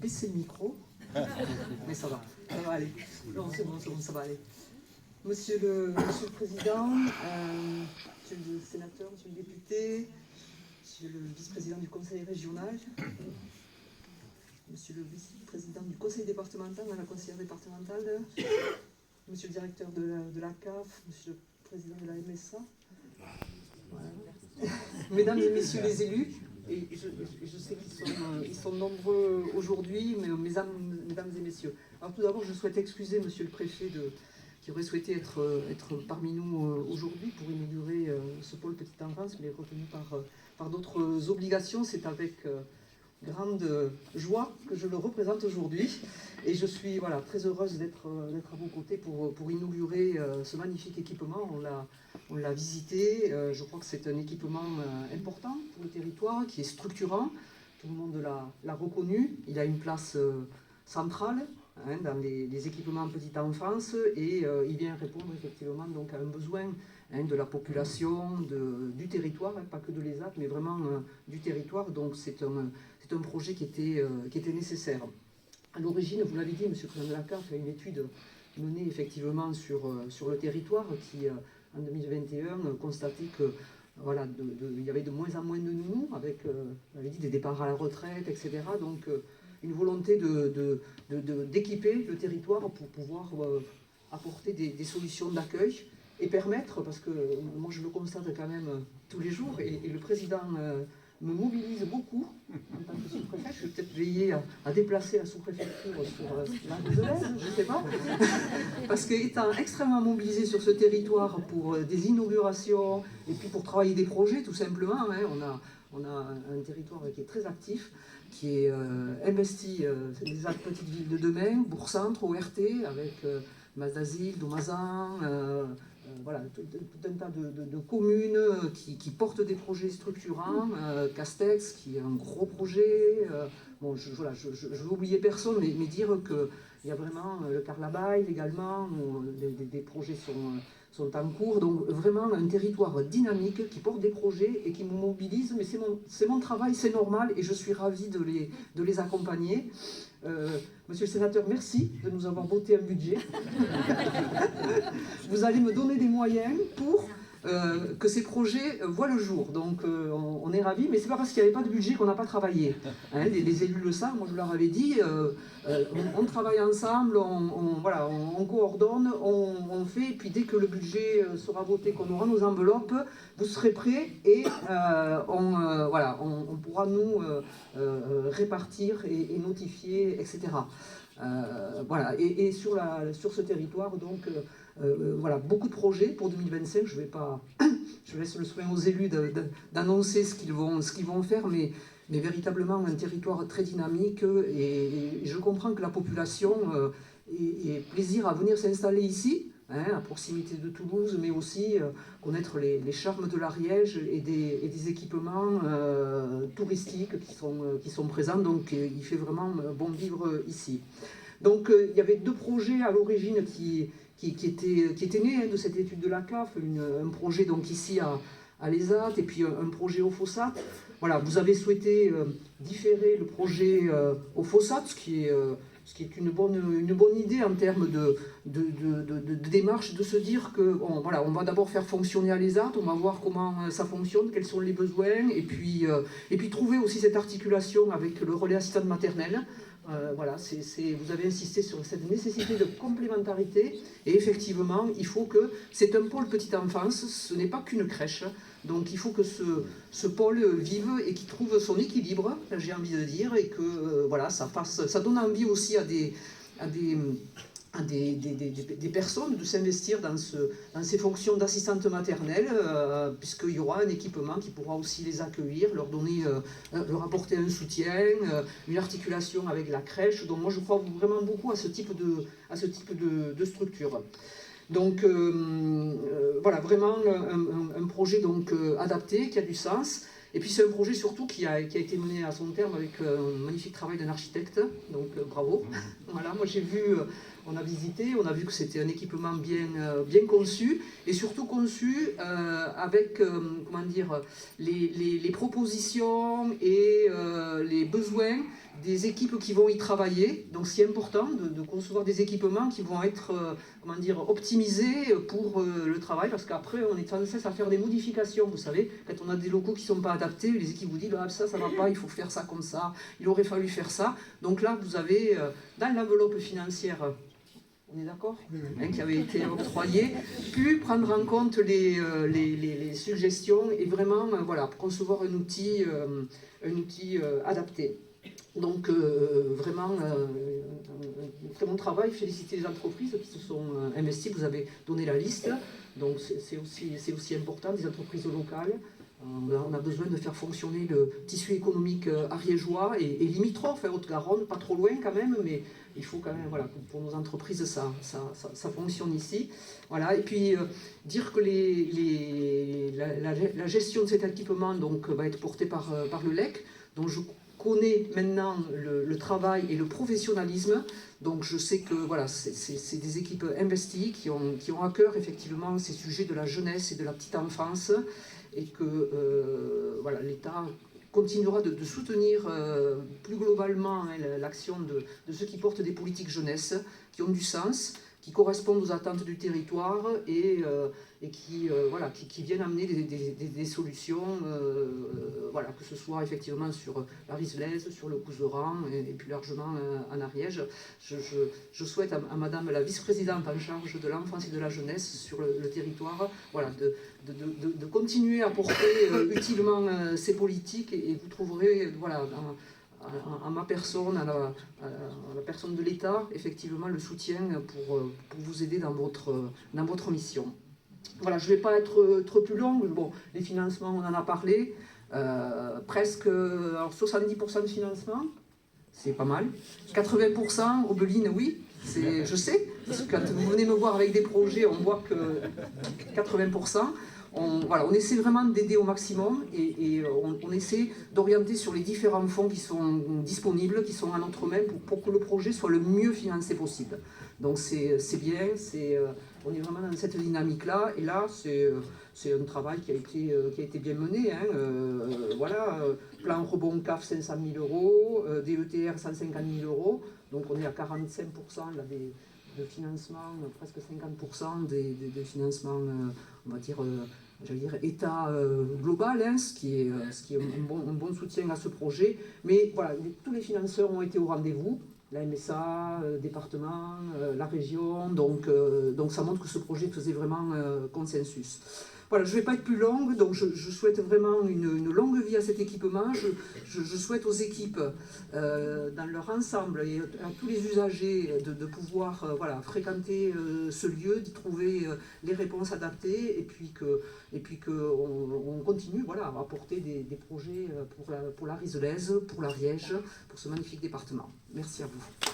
baisser le micro. Mais ça va aller. Non, c'est bon, ça va aller. Monsieur le Président, Monsieur le Sénateur, Monsieur le Député, Monsieur le Vice-président du Conseil régional, Monsieur le Vice-président du Conseil départemental, Madame la conseillère départementale, Monsieur le directeur de la CAF, Monsieur le président de la MSA, voilà. Mesdames et Messieurs les élus, et je sais qu'ils sont nombreux aujourd'hui, mais mesdames et messieurs. Alors tout d'abord, je souhaite excuser Monsieur le préfet qui aurait souhaité être parmi nous aujourd'hui pour inaugurer ce pôle petite enfance, mais est retenu par d'autres obligations. C'est avec grande joie que je le représente aujourd'hui. Et je suis très heureuse d'être à vos côtés pour inaugurer ce magnifique équipement. On l'a visité. Je crois que c'est un équipement important pour le territoire, qui est structurant. Tout le monde l'a reconnu. Il a une place centrale dans les équipements en petite enfance et il vient répondre effectivement donc à un besoin de la population, du territoire, pas que de l'ESAT, mais vraiment du territoire. Donc c'est un projet qui était nécessaire. À l'origine, vous l'avez dit, Monsieur le Président de la CAF, il y a une étude menée effectivement sur le territoire qui, en 2021, constatait que il y avait de moins en moins de nounous, avec on avait dit, des départs à la retraite, etc. Donc une volonté d'équiper le territoire pour pouvoir apporter des solutions d'accueil et permettre, parce que moi je le constate quand même tous les jours, et le président me mobilise beaucoup en tant que sous-préfet. Je vais peut-être veiller à déplacer la sous-préfecture sur la Moselle, je ne sais pas, parce qu'étant extrêmement mobilisé sur ce territoire pour des inaugurations et puis pour travailler des projets tout simplement, on a un territoire qui est très actif, qui est investi, c'est des petites villes de demain, Bourg-Centre, ORT, avec Mazazil, Domazan, voilà, tout un tas de communes qui portent des projets structurants, Castex, qui est un gros projet. Bon, je ne veux oublier personne, mais dire qu'il y a vraiment le Carlabail également, où des projets sont en cours. Donc vraiment un territoire dynamique qui porte des projets et qui me mobilise. Mais c'est mon travail, c'est normal, et je suis ravie de les accompagner. Monsieur le sénateur, merci de nous avoir voté un budget. Vous allez me donner des moyens pour que ces projets voient le jour. Donc on est ravis, mais ce n'est pas parce qu'il n'y avait pas de budget qu'on n'a pas travaillé. Les élus le savent, moi je leur avais dit, on travaille ensemble, on coordonne, on fait, et puis dès que le budget sera voté, qu'on aura nos enveloppes, vous serez prêts et on pourra nous répartir et notifier, etc. Et sur ce territoire, donc, beaucoup de projets pour 2025. Je laisse le soin aux élus d'annoncer ce qu'ils vont faire, mais véritablement un territoire très dynamique, et je comprends que la population ait plaisir à venir s'installer ici, à proximité de Toulouse, mais aussi connaître les charmes de l'Ariège et des équipements touristiques qui sont présents. Donc il fait vraiment bon vivre ici. Donc il y avait deux projets à l'origine qui étaient nés de cette étude de la CAF, un projet donc ici à l'ESAT et puis un projet au Fossat. Voilà, vous avez souhaité différer le projet au Fossat, ce qui est une bonne idée en termes de démarche, de se dire que on va d'abord faire fonctionner à l'ESAT, on va voir comment ça fonctionne, quels sont les besoins, et puis trouver aussi cette articulation avec le relais assistant maternel. Vous avez insisté sur cette nécessité de complémentarité, et effectivement, il faut que c'est un pôle petite enfance, ce n'est pas qu'une crèche, donc il faut que ce pôle vive et qu'il trouve son équilibre, j'ai envie de dire, et que ça donne envie aussi à des personnes de s'investir dans ces fonctions d'assistante maternelle, puisqu'il y aura un équipement qui pourra aussi les accueillir, leur apporter un soutien, une articulation avec la crèche. Donc moi je crois vraiment beaucoup à ce type de structure. Donc vraiment un projet donc adapté, qui a du sens. Et puis c'est un projet surtout qui a été mené à son terme avec un magnifique travail d'un architecte, donc bravo. Voilà, moi j'ai vu, on a visité, on a vu que c'était un équipement bien conçu, et surtout conçu avec les propositions et les besoins des équipes qui vont y travailler. Donc c'est important de concevoir des équipements qui vont être comment dire, optimisés pour le travail, parce qu'après on est sans cesse à faire des modifications. Vous savez, quand on a des locaux qui ne sont pas adaptés, les équipes vous disent ah, ça ne va pas, il faut faire ça comme ça, il aurait fallu faire ça. Donc là vous avez dans l'enveloppe financière, on est d'accord, hein, qui avait été octroyée, pu prendre en compte les suggestions et vraiment voilà, concevoir un outil adapté. Donc vraiment un très bon travail, féliciter les entreprises qui se sont investies, vous avez donné la liste, donc c'est aussi important, des entreprises locales. On a besoin de faire fonctionner le tissu économique ariégeois et limitrophe, Haute-Garonne, pas trop loin quand même, mais il faut quand même, voilà, pour nos entreprises, ça fonctionne ici. Voilà. Et puis, dire que la gestion de cet équipement donc, va être portée par le LEC, dont je connais maintenant le travail et le professionnalisme. Donc je sais que voilà, c'est des équipes investies qui ont à cœur effectivement ces sujets de la jeunesse et de la petite enfance, et que voilà, l'État continuera de soutenir plus globalement l'action de ceux qui portent des politiques jeunesse, qui ont du sens, qui correspondent aux attentes du territoire et qui, voilà, qui viennent amener des solutions, voilà, que ce soit effectivement sur la Riselaise, sur le Couserans et plus largement en Ariège. Je souhaite à Madame la vice-présidente en charge de l'enfance et de la jeunesse sur le territoire, voilà, de continuer à porter utilement ces politiques, et vous trouverez, voilà, à ma personne, à la personne de l'État, effectivement, le soutien pour vous aider dans votre mission. Voilà, je ne vais pas être trop plus longue. Bon, les financements, on en a parlé. Presque alors 70% de financement, c'est pas mal. 80%, Aubeline, oui, je sais. Parce que quand vous venez me voir avec des projets, on voit que 80%. On essaie vraiment d'aider au maximum et on essaie d'orienter sur les différents fonds qui sont disponibles, qui sont à notre main pour que le projet soit le mieux financé possible. Donc c'est bien, on est vraiment dans cette dynamique-là, et là c'est un travail qui a été bien mené. Hein, voilà, plan rebond CAF 500 000 €, DETR 150 000 €, donc on est à 45% là, de financement, presque 50% des financements, on va dire, j'allais dire État global, hein, ce qui est un bon soutien à ce projet. Mais voilà, tous les financeurs ont été au rendez-vous, la MSA, département, la région, donc ça montre que ce projet faisait vraiment consensus. Voilà, je ne vais pas être plus longue, donc je souhaite vraiment une longue vie à cet équipement. Je souhaite aux équipes, dans leur ensemble, et à tous les usagers, de pouvoir voilà, fréquenter ce lieu, d'y trouver les réponses adaptées, et puis qu'on continue voilà, à apporter des projets pour la Riselaise, pour l'Ariège, pour ce magnifique département. Merci à vous.